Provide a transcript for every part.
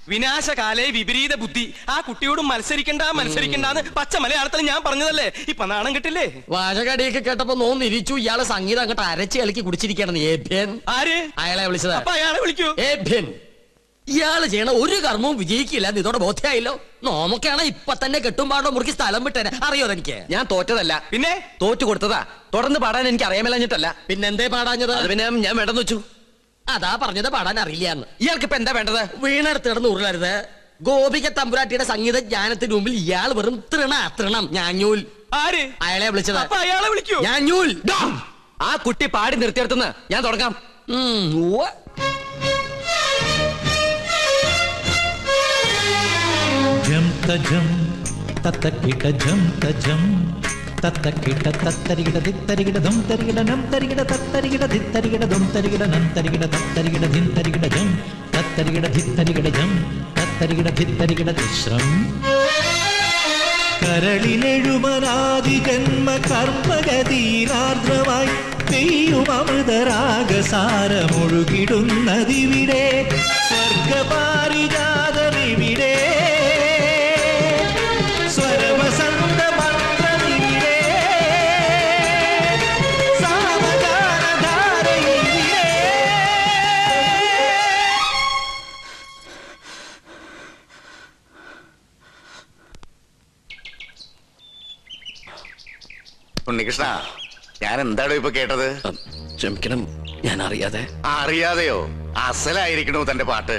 വിനാശകാലേ വിപരീത ബുദ്ധി. ആ കുട്ടിയോട് മത്സരിക്കണ്ടെന്ന് പച്ച മലയാളത്തിൽ ഞാൻ പറഞ്ഞതല്ലേ? ഇപ്പൊ നാണം കിട്ടില്ലേ? വാചകടിയൊക്കെ കേട്ടപ്പോ നോന്നിരിച്ചു. ഇയാളെ സംഗീതം അങ്ങോട്ട് അരച്ച് കളിക്ക് കുടിച്ചിരിക്കുകയാണ്. ആര്? അയാളെ വിളിച്ചത്. അപ്പൊ അയാളെ വിളിക്കൂ. ഇയാള് ചെയ്യണ ഒരു കർമ്മവും വിജയിക്കില്ല. ഇതോടെ ബോധ്യായില്ലോ. നോമൊക്കെയാണ് ഇപ്പൊ തന്നെ കെട്ടുംപാടോ മുറുക്കി സ്ഥലം വിട്ടേനെ. അറിയോ എനിക്ക്? ഞാൻ തോറ്റതല്ല, പിന്നെ തോറ്റു കൊടുത്തതാ. തുടർന്ന് പാടാൻ എനിക്ക് അറിയാമല്ലഞ്ഞിട്ടല്ല. പിന്നെന്തേ പാടാഞ്ഞത്? പിന്നെ ഞാൻ വേണ്ടെന്ന് വെച്ചു. അതാ പറഞ്ഞത് പാടാൻ അറിയില്ലാന്ന്. ഇയാൾക്ക് ഇപ്പൊ എന്താ വേണ്ടത്? വീണെടുത്ത് കിടന്ന് ഉരുളരുത്. ഗോപിക തമ്പുരാട്ടിയുടെ സംഗീത ജ്ഞാനത്തിന് മുമ്പിൽ ഇയാൾ വെറും തൃണം. ഞാഞ്ഞൂൽ. ആര്? അയാളെ വിളിച്ചത്. അപ്പൊ അയാളെ വിളിക്കൂ. ഞാഞ്ഞൂൽ. ആ കുട്ടി പാടി നിർത്തിയെടുത്തുനിന്ന് ഞാൻ തുടങ്ങാം. ജം തജം തത്തക്കിട ജം തജം തത്തക്കിട തത്തരികിട ദിത്തരികിട ദം തരികിട നം തരികിട തത്തരികിട ദിത്തരികിട ദം തരികിട നം തരികിട തത്തരികിട ധിൻ തരികിട ജം തത്തരികിട ധിത്തരികിട ജം തത്തരികിട ധിത്തരികിട ദിശ്രം. കരളിലെഴുമനാദി ജന്മ കർമ്മഗതീരാർദ്രമായി പെയ്യുമമൃതരാഗസാരമൊഴുകിടുന്നതിവിടെ സ്വർഗപാരിജാതമിവിടെ സ്വരവസന്ത മന്ത്രമിവിടെ സാമഗാനധാരയിവിടെ. ഉണ്ണികൃഷ്ണ, ഞാൻ എന്താണോ ഇപ്പൊ കേട്ടത്? ക്ഷമിക്കണം, ഞാൻ അറിയാതെ. അറിയാതെയോ? അസലായിരിക്കണോ തന്റെ പാട്ട്?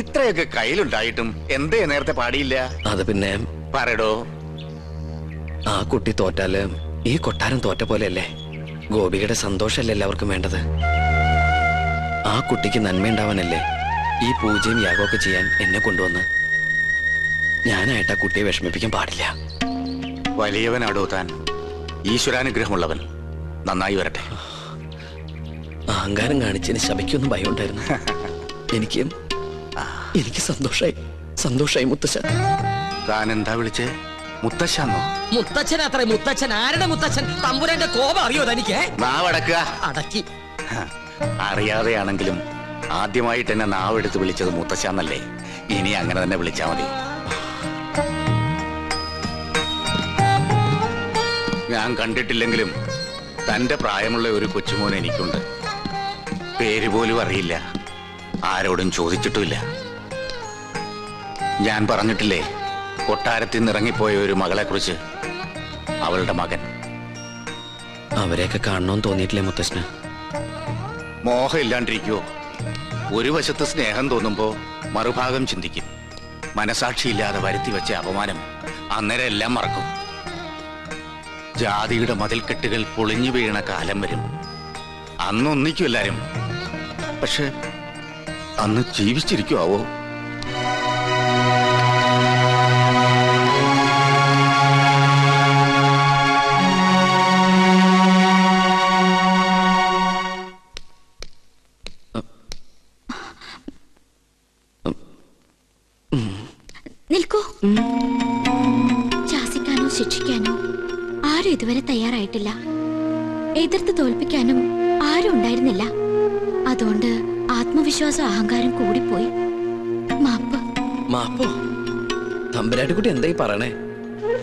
ഇത്രയൊക്കെ കയ്യിലുണ്ടായിട്ടും എന്തേ നേരത്തെ പാടിയില്ല? അത് പിന്നെ പറയടോ. ആ കുട്ടി തോറ്റാല് ഈ കൊട്ടാരം തോറ്റ പോലെയല്ലേ? ഗോപികയുടെ സന്തോഷമല്ലേ എല്ലാവർക്കും വേണ്ടത്? ആ കുട്ടിക്ക് നന്മയുണ്ടാവാനല്ലേ ഈ പൂജയും യാഗമൊക്കെ ചെയ്യാൻ എന്നെ കൊണ്ടുവന്ന്. ഞാനായിട്ട് ആ കുട്ടിയെ വിഷമിപ്പിക്കാൻ പാടില്ല. വലിയവനാടോ താൻ, ഈശ്വരാനുഗ്രഹമുള്ളവൻ. നന്നായി വരട്ടെ. അഹങ്കാരം കാണിച്ചതിന് ശബയ്ക്കൊന്നും ഭയം ഉണ്ടായിരുന്നു. എനിക്ക് സന്തോഷായി മുത്തശ്ശൻ. താൻ എന്താ വിളിച്ചേ? മുത്തശ്ശന്നോ? മുത്തച്ഛൻ അത്ര. മുത്തച്ഛൻ ആരുടെ മുത്തച്ഛൻ? തമ്പുരാന്റെ കോപം അറിയോ തനിക്ക്? നാവടക്കുക. അടക്കി. അറിയാതെയാണെങ്കിലും ആദ്യമായിട്ട് എന്നെ നാവെടുത്ത് വിളിച്ചത് മുത്തശ്ശന്നല്ലേ? ഇനി അങ്ങനെ തന്നെ വിളിച്ചാ മതി. ഞാൻ കണ്ടിട്ടില്ലെങ്കിലും തന്റെ പ്രായമുള്ള ഒരു കൊച്ചുമോൻ എനിക്കുണ്ട്. പേര് പോലും അറിയില്ല, ആരോടും ചോദിച്ചിട്ടുമില്ല. ഞാൻ പറഞ്ഞിട്ടില്ലേ കൊട്ടാരത്തിൽ നിന്ന് ഇറങ്ങിപ്പോയ ഒരു മകളെ കുറിച്ച്? അവളുടെ മകൻ. അവരെയൊക്കെ കാണണമെന്ന് തോന്നിയിട്ടില്ലേ മുത്തശ്ശന്? മോഹം ഇല്ലാണ്ടിരിക്കുവോ? ഒരു വശത്ത് സ്നേഹം തോന്നുമ്പോ മറുഭാഗം ചിന്തിക്കും. മനസാക്ഷിയില്ലാതെ വരുത്തി വെച്ച അപമാനം അന്നേരം എല്ലാം മറക്കും. ജാതിയുടെ മതിൽക്കെട്ടുകൾ പൊളിഞ്ഞു വീണ കാലം വരും. അന്ന് ഒന്നിക്കും എല്ലാരും. പക്ഷെ അന്ന് ജീവിച്ചിരിക്കുവോ? നിൽക്കൂ. ശാസിക്കാനോ ശിക്ഷിക്കാനോ ആരും ഇതുവരെ തയ്യാറായിട്ടില്ല. എതിർത്ത് തോൽപ്പിക്കാനും ആരും ഉണ്ടായിരുന്നില്ല. അതുകൊണ്ട് ആത്മവിശ്വാസം അഹങ്കാരം കൂടിപ്പോയി. മാപ്പോ? തമ്പുരാട്ടിക്കുട്ടി എന്തായി പറയണേ?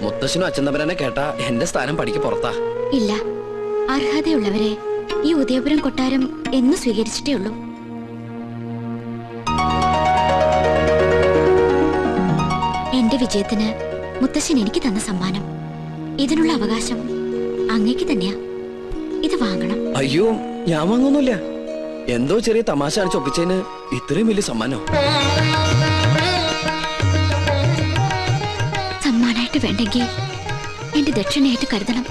മുത്തശ്ശനും അച്ഛൻ തമ്പുരാനെ കേട്ടാ എന്റെ സ്ഥാനം പടിക്ക് പുറത്താ. ഇല്ല, അർഹതയുള്ളവരെ ഈ ഉദയപുരം കൊട്ടാരം എന്ന് സ്വീകരിച്ചിട്ടേ ഉള്ളൂ. എന്റെ വിജയത്തിന് മുത്തശ്ശൻ എനിക്ക് തന്ന സമ്മാനം. ഇതിനുള്ള അവകാശം അങ്ങേക്ക് തന്നെയാ. ഇത് വാങ്ങണം. അയ്യോ, ഞാൻ വാങ്ങൊന്നുമില്ല. എന്തോ ചെറിയ തമാശ കാണിച്ച് ഒപ്പിച്ചതിന് ഇത്രയും വലിയ സമ്മാനോ? സമ്മാനായിട്ട് വേണ്ടെങ്കിൽ എന്റെ ദക്ഷിണയായിട്ട് കരുതണം.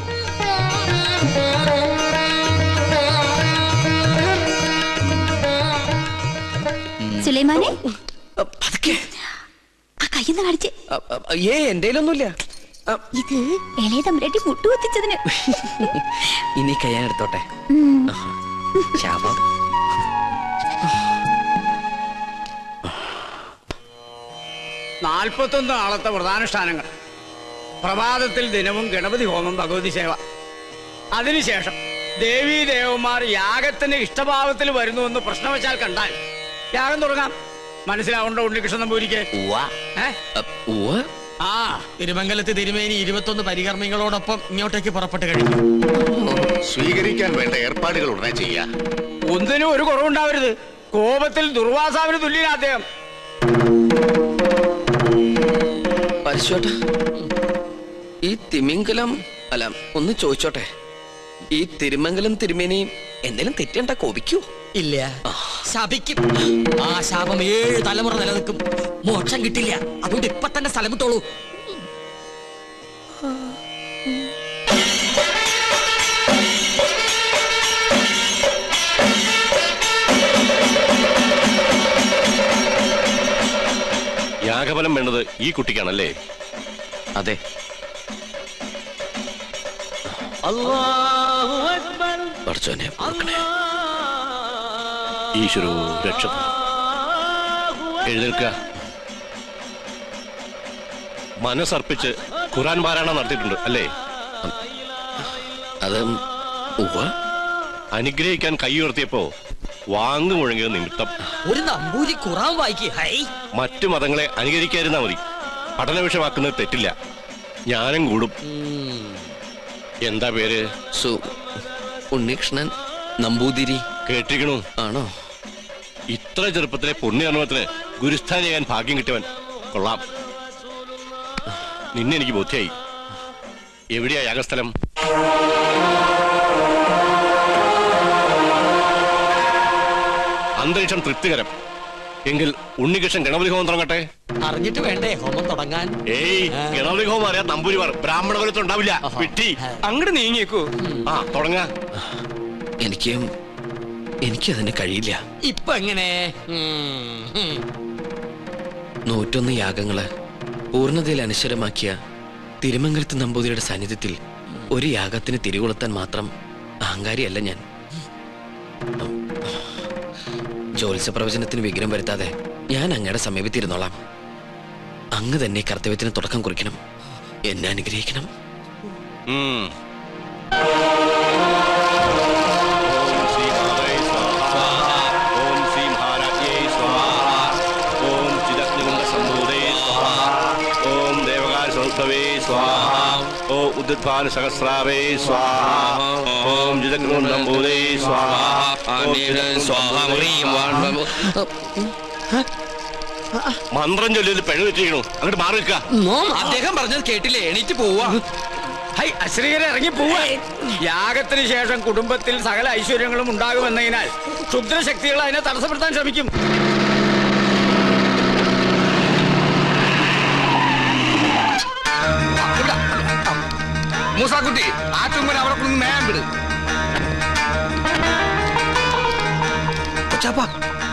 സുലൈമാനെ, ആ കയ്യെന്ന് കാണിച്ച്. എന്റെയിലൊന്നുമില്ല. ഇത് ഇളയ തമ്പുരാട്ടി മുട്ടുകുത്തിച്ചതിന്. ഇനി കയ്യാൻ എടുത്തോട്ടെ. ശാപം. 41 നാളത്തെ വ്രതാനുഷ്ഠാനങ്ങൾ. പ്രഭാതത്തിൽ ദിനവും ഗണപതി ഹോമം, ഭഗവതി സേവ. അതിനുശേഷം ദേവീദേവന്മാർ യാഗത്തിന് ഇഷ്ടഭാവത്തിൽ വരുന്നുവെന്ന് പ്രശ്നവശാൽ കണ്ടാൽ യാഗം തുടങ്ങാം. മനസ്സിലാവുണ്ടോ ഉണ്ണികൃഷ്ണൻ നമ്പൂരിക്ക്? ആ തിരുമംഗലത്ത് തിരുമേനി 21 പരികർമ്മികളോടൊപ്പം ഇങ്ങോട്ടേക്ക് പുറപ്പെട്ട് കഴിഞ്ഞു. സ്വീകരിക്കാൻ വേണ്ട ഏർപ്പാടുകൾ ഉടനെ ചെയ്യാ. ഒന്നിനും ഒരു കുറവുണ്ടാവരുത്. കോപത്തിൽ ദുർവാസാവിന് തുല്യനാ അദ്ദേഹം. പരശുവേട്ട, ഈ തിമിംഗലം അല്ല, ഒന്ന് ചോദിച്ചോട്ടെ, ഈ തിരുമംഗലം തിരുമേനി എന്തെങ്കിലും തെറ്റണ്ട കോപിക്കൂ? ഇല്ല, ശപിക്കും. ആ ശാപം 7 തലമുറ നിലനിൽക്കും. മോക്ഷം കിട്ടില്ല. അതുകൊണ്ട് ഇപ്പൊ തന്നെ സ്ഥലം വിട്ടോളൂ. യാഗഫലം വേണ്ടത് ഈ കുട്ടിക്കാണല്ലേ? അതെ. പഠിച്ചോനെ ഈശ്വരോ രക്ഷ. എഴുന്നേൽക്ക. മനസ്സർപ്പിച്ച് ഖുർആൻ പാരായണം നടത്തിയിട്ടുണ്ട് അല്ലേ? അത് അനുഗ്രഹിക്കാൻ കൈ ഉയർത്തിയപ്പോ വാങ്ങു മുഴങ്ങിയത് നിമിത്തം ഒരു നമ്പൂരി ഖുർആൻ വായിക്കേ. മറ്റു മതങ്ങളെ അനുകരിക്കാതിരുന്നാ മതി. പഠന വിഷയമാക്കുന്നത് തെറ്റില്ല. ജ്ഞാനം കൂടും. എന്താ പേര്? ഉണ്ണികൃഷ്ണൻ നമ്പൂതിരി. കേട്ടിരിക്കണു? ആണോ? ഇത്ര ചെറുപ്പത്തിലെ പുണ്യകർമ്മത്തിന് ഗുരുസ്ഥാനം ചെയ്യാൻ ഭാഗ്യം കിട്ടിയവൻ. കൊള്ളാം. നിന്നെ എനിക്ക് ബോധ്യായി. എവിടെയാ യാഗസ്ഥലം? അന്തരീക്ഷം തൃപ്തികരം എങ്കിൽ ഉണ്ണികൃഷ്ണൻ ഗണപതി ഹോമം തുടങ്ങട്ടെ. അറിഞ്ഞിട്ട് വേണ്ടേ ഹോമം തുടങ്ങാൻ? ഏയ്, ഗണപതി ഹോമം അറിയാം നമ്പൂരിമാർ ബ്രാഹ്മണ കുലത്തിൽ ഉണ്ടാവില്ല. വിട്ടി അങ്ങോട്ട് നീങ്ങിയേക്കൂ. ആ തുടങ്ങ. എനിക്കതിന് കഴിയില്ല. ഇപ്പൊ എങ്ങനെ? 101 യാഗങ്ങള് പൂർണ്ണതയിൽ അനശ്വരമാക്കിയ തിരുമംഗലത്ത് നമ്പൂതിരിയുടെ സാന്നിധ്യത്തിൽ ഒരു യാഗത്തിന് തിരികൊളുത്താൻ മാത്രം അഹങ്കാരിയല്ല ഞാൻ. ജ്യോത്സ്യ പ്രവചനത്തിന് വിഘ്നം വരുത്താതെ ഞാൻ അങ്ങയുടെ സമീപത്തിരുന്നോളാം. അങ്ങ് തന്നെ കർത്തവ്യത്തിന് തുടക്കം കുറിക്കണം. എന്നെ അനുഗ്രഹിക്കണം. സഹസ്രാവേ സ്വാഹ. ഓം ജിതഗ്രൂന്നംബൂദേ സ്വാഹ. മന്ത്രം ചൊല്ലിയത് പെഴുതെറ്റിക്കണു. അങ്ങോട്ട് മാറി നിൽക്കുക. അദ്ദേഹം പറഞ്ഞത് കേട്ടില്ലേ? എണീറ്റ് പോവാ. അശ്രീകരെ ഇറങ്ങി പോവാ. യാഗത്തിന് ശേഷം കുടുംബത്തിൽ സകല ഐശ്വര്യങ്ങളും ഉണ്ടാകുമെന്നതിനാൽ ക്ഷുദ്രശക്തികൾ അതിനെ തടസ്സപ്പെടുത്താൻ ശ്രമിക്കും. മൂസാക്കുട്ടി, ആ ചുമ്മൻ അവിടെ കൊണ്ട് നേരം വിട്.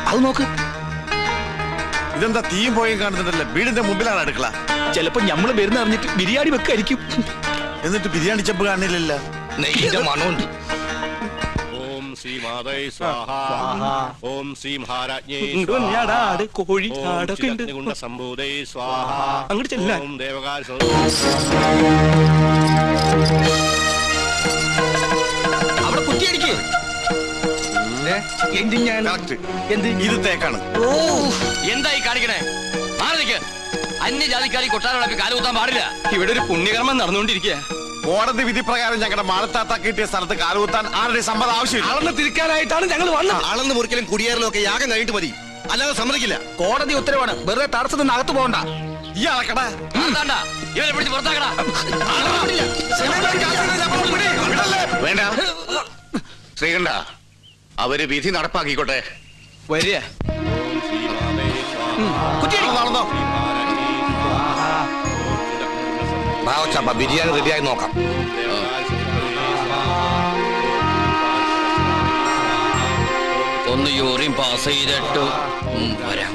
അത് നോക്ക്. ഇതെന്താ തീയും പോയും കാണുന്നുണ്ടല്ലേ? വീടിന്റെ മുമ്പിലാണ് അടുക്കള. ചിലപ്പോ ഞമ്മള് വരുന്ന അറിഞ്ഞിട്ട് ബിരിയാണി വെക്കായിരിക്കും. എന്നിട്ട് ബിരിയാണി ചെമ്പ് കാണില്ലല്ലോ. നെയ്യുടെ മണമുണ്ട്. ഓം ശ്രീ മാതൈ സ്വാഹ. ഓം ശ്രീ മഹാരാജ്ഞേ കോഴി ആടൊക്കെ ഉണ്ട്. സംഭൂതൈ സ്വാഹ. അങ്ങോട്ട് ചെല്ലാൻ. ഓം ദേവകാര അവിടെ കുറ്റിയടിക്ക്. ഇത് തേക്കാണ്. എന്തായി കാണിക്കണേ? മാറി നിൽക്ക്. അന്യജാതിക്കാരി കൊട്ടാരം കാലുകുത്താൻ പാടില്ല. ഇവിടെ ഒരു പുണ്യകർമ്മം നടന്നുകൊണ്ടിരിക്കുക. കോടതി വിധി പ്രകാരം ഞങ്ങളുടെ മാളത്താത്ത കിട്ടിയ സ്ഥലത്ത് കാലുകുത്താൻ ആരുടെ സമ്മതം ആവശ്യമില്ല. അളന്ന് തിരിക്കാനായിട്ടാണ് ഞങ്ങൾ വന്നത്. അളന്ന് മുറിക്കലും കുടിയേറലും ഒക്കെ യാഗം കഴിഞ്ഞിട്ട് മതി, അല്ലാതെ സമ്മതിക്കില്ല. കോടതി ഉത്തരവാണ്. വെറുതെ തടസ്സത്തിന് അകത്ത് പോകണ്ട. ഈ അളക്കടാ, ഇവരെ പിടിച്ച് പുറത്താക്കടാ. വേണ്ട ശ്രീകണ്ഠ, അവര് വിധി നടപ്പാക്കിക്കോട്ടെ. വരിക. നടന്നോ. ബിരിയാണി റെഡിയായി നോക്കാം. ഒന്ന് യൂറിൻ പാസ് ചെയ്തിട്ട് വരാം.